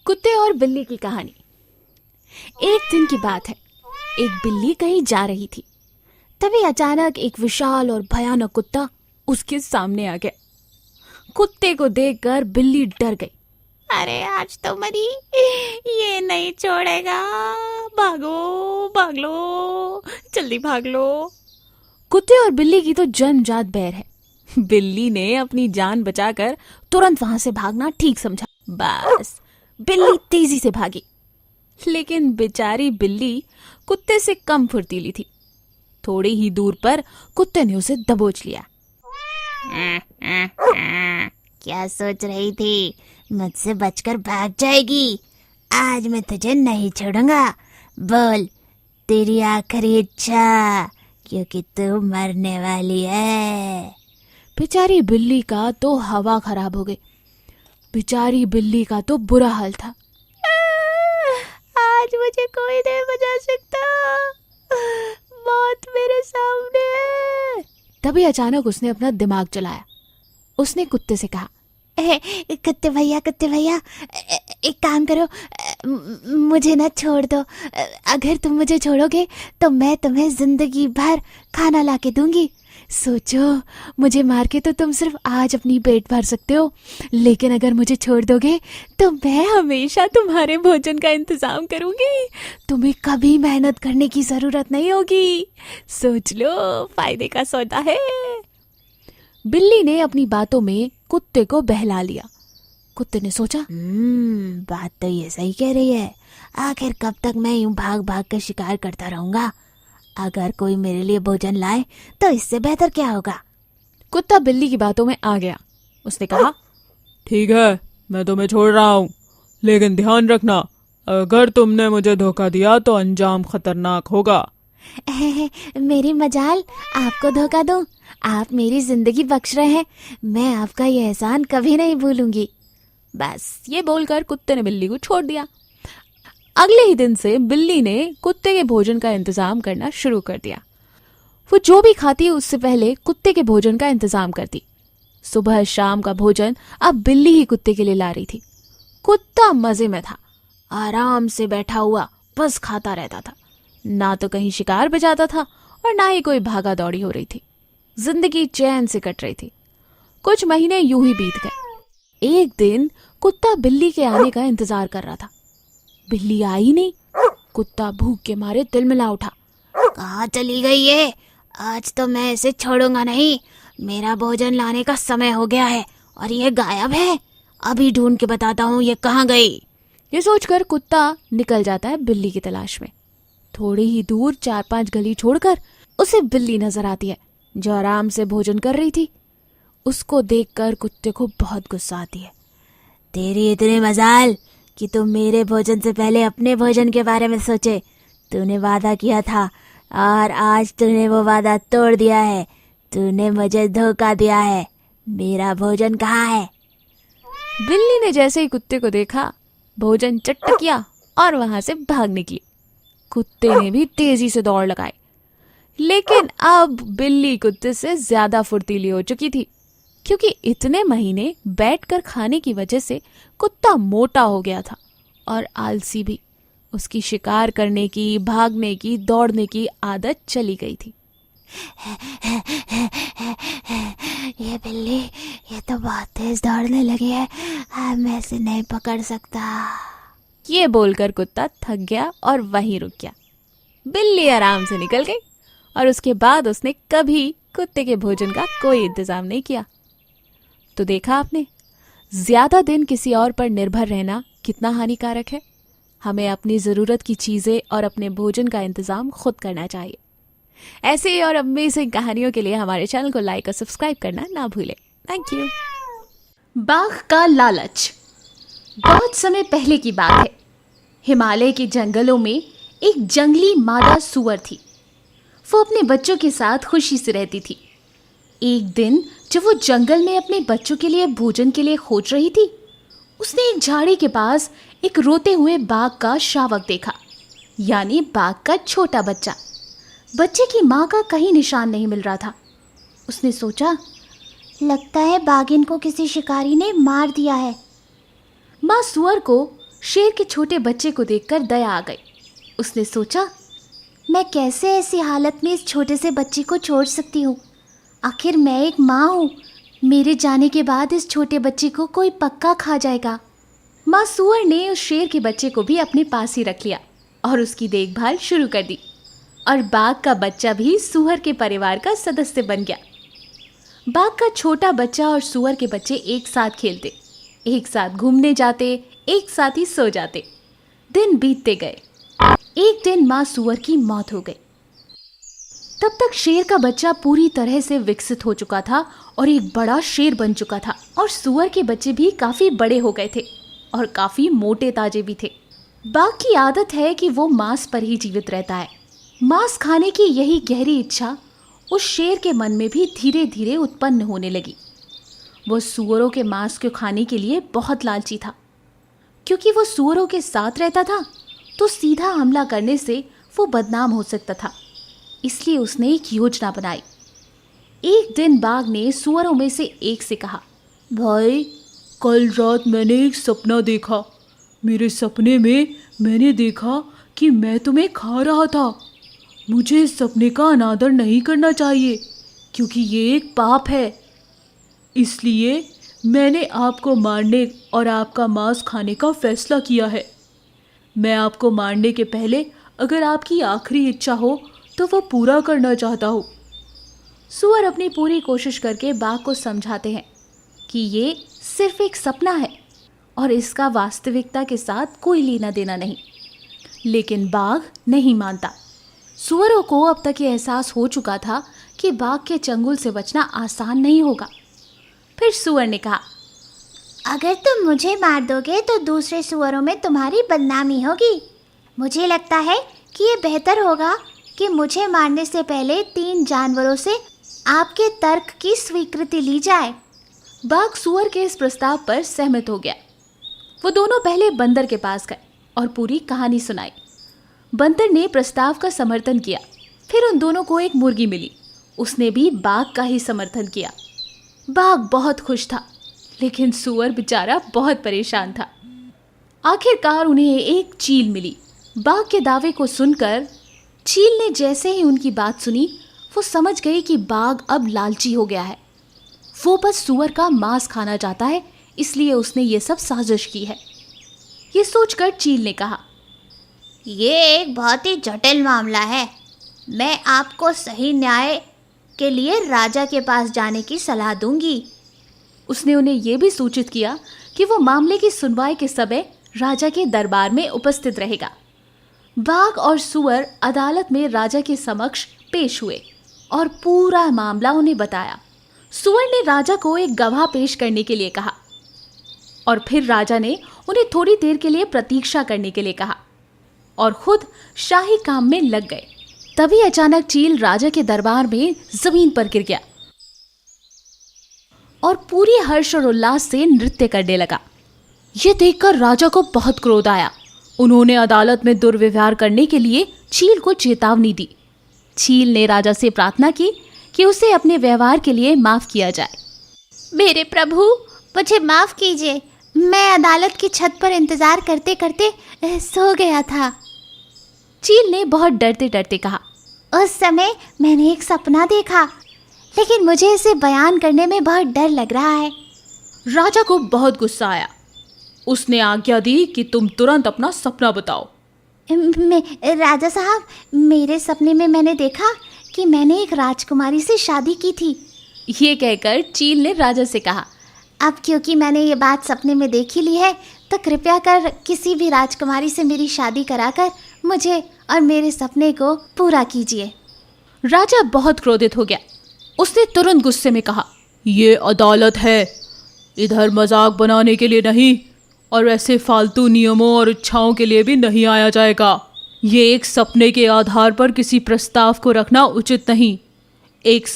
कुत्ते और बिल्ली की कहानी। एक दिन की बात है, एक बिल्ली कहीं जा रही थी। तभी अचानक एक विशाल और भयानक कुत्ता उसके सामने आ गया। कुत्ते को देखकर बिल्ली डर गई। अरे आज तो मरी, ये नहीं छोड़ेगा, भागो भाग लो, जल्दी भाग लो। कुत्ते और बिल्ली की तो जन्मजात बैर है। बिल्ली ने अपनी जान बचाकर तुरंत वहां से भागना ठीक समझा। बस बिल्ली तेजी से भागी, लेकिन बेचारी बिल्ली कुत्ते से कम फुर्तीली थी। थोड़ी ही दूर पर कुत्ते ने उसे दबोच लिया। क्या सोच रही थी, मुझसे बचकर भाग जाएगी? आज मैं तुझे नहीं छोड़ूंगा। बोल तेरी आखिरी इच्छा, क्योंकि तू मरने वाली है। बेचारी बिल्ली का तो हवा खराब हो गई। बेचारी बिल्ली का तो बुरा हाल था। आज मुझे कोई नहीं बचा सकता, मौत मेरे सामने है। तभी अचानक उसने अपना दिमाग चलाया। उसने कुत्ते से कहा, कुत्ते भैया एक काम करो, मुझे ना छोड़ दो। अगर तुम मुझे छोड़ोगे तो मैं तुम्हें जिंदगी भर खाना ला के दूंगी। सोचो, मुझे मार के तो तुम सिर्फ आज अपनी पेट भर सकते हो, लेकिन अगर मुझे छोड़ दोगे तो मैं हमेशा तुम्हारे भोजन का इंतजाम करूंगी। तुम्हें कभी मेहनत करने की जरूरत नहीं होगी। सोच लो, फायदे का सौदा है। बिल्ली ने अपनी बातों में कुत्ते को बहला लिया। कुत्ते ने सोचा, बात तो ये सही कह रही है। आखिर कब तक मैं यूं भाग भाग कर शिकार करता रहूंगा? अगर कोई मेरे लिए भोजन लाए तो इससे बेहतर क्या होगा। कुत्ता बिल्ली की बातों में आ गया। उसने कहा, ठीक है, मैं तुम्हें छोड़ रहा हूँ, लेकिन ध्यान रखना, अगर तुमने मुझे धोखा दिया तो अंजाम खतरनाक होगा। मेरी मजाल, आपको धोखा दूं? आप मेरी जिंदगी बख्श रहे हैं, मैं आपका ये एहसान कभी नहीं भूलूंगी। बस ये बोलकर कुत्ते ने बिल्ली को छोड़ दिया। अगले ही दिन से बिल्ली ने कुत्ते के भोजन का इंतजाम करना शुरू कर दिया। वो जो भी खाती उससे पहले कुत्ते के भोजन का इंतजाम करती। सुबह शाम का भोजन अब बिल्ली ही कुत्ते के लिए ला रही थी। कुत्ता मजे में था, आराम से बैठा हुआ बस खाता रहता था। ना तो कहीं शिकार बजाता था और ना ही कोई भागा दौड़ी हो रही थी। जिंदगी चैन से कट रही थी। कुछ महीने यूं ही बीत गए। एक दिन कुत्ता बिल्ली के आने का इंतजार कर रहा था। बिल्ली आई नहीं। कुत्ता भूख के मारे तिलमिला उठा। कहाँ चली गई ये? आज तो मैं इसे छोड़ूंगा नहीं। मेरा भोजन लाने का समय हो गया है और ये गायब है। अभी ढूंढ के बताता हूँ ये कहाँ गई। ये सोचकर कुत्ता निकल जाता है बिल्ली की तलाश में। थोड़ी ही दूर 4-5 गली छोड़कर उसे बिल्ली नजर आती है, जो आराम से भोजन कर रही थी। उसको देखकर कुत्ते को बहुत गुस्सा आती है। तेरी इतनी मजाल कि तुम मेरे भोजन से पहले अपने भोजन के बारे में सोचे। तूने वादा किया था और आज तूने वो वादा तोड़ दिया है। तूने मुझे धोखा दिया है। मेरा भोजन कहाँ है? बिल्ली ने जैसे ही कुत्ते को देखा, भोजन चट्ट किया और वहां से भाग निकली। कुत्ते ने भी तेजी से दौड़ लगाई, लेकिन अब बिल्ली कुत्ते से ज्यादा फुर्तीली हो चुकी थी, क्योंकि इतने महीने बैठकर खाने की वजह से कुत्ता मोटा हो गया था और आलसी भी। उसकी शिकार करने की, भागने की, दौड़ने की आदत चली गई थी। ये बिल्ली, ये तो बहुत तेज दौड़ने लगी है। मैं इसे नहीं पकड़ सकता। ये बोलकर कुत्ता थक गया और वहीं रुक गया। बिल्ली आराम से निकल गई और उसके बाद उसने कभी कुत्ते के भोजन का कोई इंतजाम नहीं किया। तो देखा आपने, ज्यादा दिन किसी और पर निर्भर रहना कितना हानिकारक है। हमें अपनी जरूरत की चीजें और अपने भोजन का इंतजाम खुद करना चाहिए। ऐसे ही और अमेजिंग कहानियों के लिए हमारे चैनल को लाइक और सब्सक्राइब करना ना भूलें। Thank you. बाघ का लालच। बहुत समय पहले की बात है। हिमालय के जंगलों में एक जंगली मादा सूअर थी। वो अपने बच्चों के साथ खुशी से रहती थी। एक दिन जब वो जंगल में अपने बच्चों के लिए भोजन के लिए खोज रही थी, उसने एक झाड़ी के पास एक रोते हुए बाघ का शावक देखा, यानी बाघ का छोटा बच्चा। बच्चे की माँ का कहीं निशान नहीं मिल रहा था। उसने सोचा, लगता है बाघिन को किसी शिकारी ने मार दिया है। माँ सूअर को शेर के छोटे बच्चे को देखकर दया आ गई। उसने सोचा, मैं कैसे ऐसी हालत में इस छोटे से बच्चे को छोड़ सकती हूँ? आखिर मैं एक माँ हूँ। मेरे जाने के बाद इस छोटे बच्चे को कोई पक्का खा जाएगा। माँ सूअर ने उस शेर के बच्चे को भी अपने पास ही रख लिया और उसकी देखभाल शुरू कर दी। और बाघ का बच्चा भी सूअर के परिवार का सदस्य बन गया। बाघ का छोटा बच्चा और सूअर के बच्चे एक साथ खेलते, एक साथ घूमने जाते, एक साथ ही सो जाते। दिन बीतते गए। एक दिन माँ सूअर की मौत हो गई। तब तक शेर का बच्चा पूरी तरह से विकसित हो चुका था और एक बड़ा शेर बन चुका था। और सूअर के बच्चे भी काफी बड़े हो गए थे और काफी मोटे ताजे भी थे। बाघ की आदत है कि वो मांस पर ही जीवित रहता है। मांस खाने की यही गहरी इच्छा उस शेर के मन में भी धीरे धीरे उत्पन्न होने लगी। वो सूअरों के मांस को खाने के लिए बहुत लालची था। क्योंकि वो सूअरों के साथ रहता था तो सीधा हमला करने से वो बदनाम हो सकता था। इसलिए उसने एक योजना बनाई। एक दिन बाघ ने सूअरों में से एक से कहा, भाई, कल रात मैंने एक सपना देखा। मेरे सपने में मैंने देखा कि मैं तुम्हें खा रहा था। मुझे इस सपने का अनादर नहीं करना चाहिए क्योंकि ये एक पाप है। इसलिए मैंने आपको मारने और आपका मांस खाने का फैसला किया है। मैं आपको मारने के पहले अगर आपकी आखिरी इच्छा हो तो वो पूरा करना चाहता हूँ। सूअर अपनी पूरी कोशिश करके बाघ को समझाते हैं कि ये सिर्फ एक सपना है और इसका वास्तविकता के साथ कोई लेना देना नहीं। लेकिन बाघ नहीं मानता। सूअरों को अब तक ये एहसास हो चुका था कि बाघ के चंगुल से बचना आसान नहीं होगा। फिर सूअर ने कहा, अगर तुम मुझे मार दोगे तो दूसरे सूअरों में तुम्हारी बदनामी होगी। मुझे लगता है कि ये बेहतर होगा कि मुझे मारने से पहले 3 जानवरों से आपके तर्क की स्वीकृति ली जाए। बाघ सूअर के इस प्रस्ताव पर सहमत हो गया। वो दोनों पहले बंदर के पास गए और पूरी कहानी सुनाई। बंदर ने प्रस्ताव का समर्थन किया। फिर उन दोनों को एक मुर्गी मिली। उसने भी बाघ का ही समर्थन किया। बाघ बहुत खुश था, लेकिन सूअर बेचारा बहुत परेशान था। आखिरकार उन्हें एक चील मिली। बाघ के दावे को सुनकर चील ने जैसे ही उनकी बात सुनी, वो समझ गई कि बाघ अब लालची हो गया है। वो बस सूअर का मांस खाना चाहता है, इसलिए उसने ये सब साजिश की है। ये सोचकर चील ने कहा, ये एक बहुत ही जटिल मामला है। मैं आपको सही न्याय के लिए राजा के पास जाने की सलाह दूंगी। उसने उन्हें यह भी सूचित किया कि वो मामले की सुनवाई के समय राजा के दरबार में उपस्थित रहेगा। बाघ और सूअर अदालत में राजा के समक्ष पेश हुए और पूरा मामला उन्हें बताया। सूअर ने राजा को एक गवाह पेश करने के लिए कहा और फिर राजा ने उन्हें थोड़ी देर के लिए प्रतीक्षा करने के लिए कहा और खुद शाही काम में लग गए। तभी अचानक चील राजा के दरबार में जमीन पर गिर गया और पूरी हर्ष और उल्लास से नृत्य करने लगा। यह देखकर राजा को बहुत क्रोध आया। उन्होंने अदालत में दुर्व्यवहार करने के लिए चील को चेतावनी दी। चील ने राजा से प्रार्थना की कि उसे अपने व्यवहार के लिए माफ किया जाए। मेरे प्रभु, मुझे माफ कीजिए। मैं अदालत की छत पर इंतजार करते करते सो गया था। चील ने बहुत डरते डरते कहा, उस समय मैंने एक सपना देखा, लेकिन मुझे इसे बयान करने में बहुत डर लग रहा है। राजा को बहुत गुस्सा आया। उसने आज्ञा दी कि तुम तुरंत अपना सपना बताओ। राजा साहब, मेरे सपने में मैंने देखा कि मैंने एक राजकुमारी से शादी की थी। ये कहकर चील ने राजा से कहा, अब क्योंकि मैंने ये बात सपने में देख ही ली है, तो कृपया कर किसी भी राजकुमारी से मेरी शादी कराकर मुझे और मेरे सपने को पूरा कीजिए। राजा बहुत क्रोधित हो गया। उसने तुरंत गुस्से में कहा, ये अदालत है, इधर मजाक बनाने के लिए नहीं और ऐसे फालतू नियमों और इच्छाओं के लिए भी नहीं आया जाएगा। ये एक सपने के आधार पर किसी प्रस्ताव को रखना उचित नहीं। एक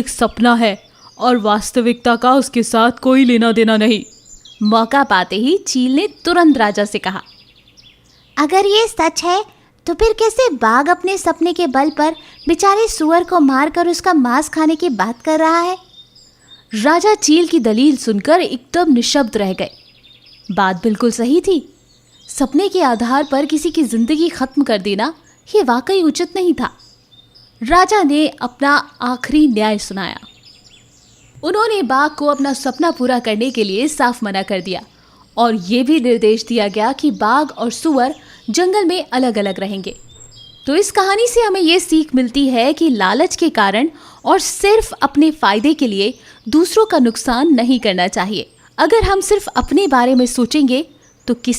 सपना है और वास्तविकता का उसके साथ कोई लेना देना नहीं। मौका पाते ही चील ने तुरंत राजा से कहा, अगर ये सच है तो फिर कैसे बाघ अपने सपने के बल पर बेचारे सूअर को मारकर उसका मांस खाने की बात कर रहा है? राजा चील की दलील सुनकर एकदम निशब्द रह गए। बात बिल्कुल सही थी। सपने के आधार पर किसी की जिंदगी खत्म कर देना ये वाकई उचित नहीं था। राजा ने अपना आखिरी न्याय सुनाया। उन्होंने बाघ को अपना सपना पूरा करने के लिए साफ मना कर दिया और ये भी निर्देश दिया गया कि बाघ और सूअर जंगल में अलग अलग रहेंगे। तो इस कहानी से हमें ये सीख मिलती है कि लालच के कारण और सिर्फ अपने फायदे के लिए दूसरों का नुकसान नहीं करना चाहिए। अगर हम सिर्फ अपने बारे में सोचेंगे तो किसी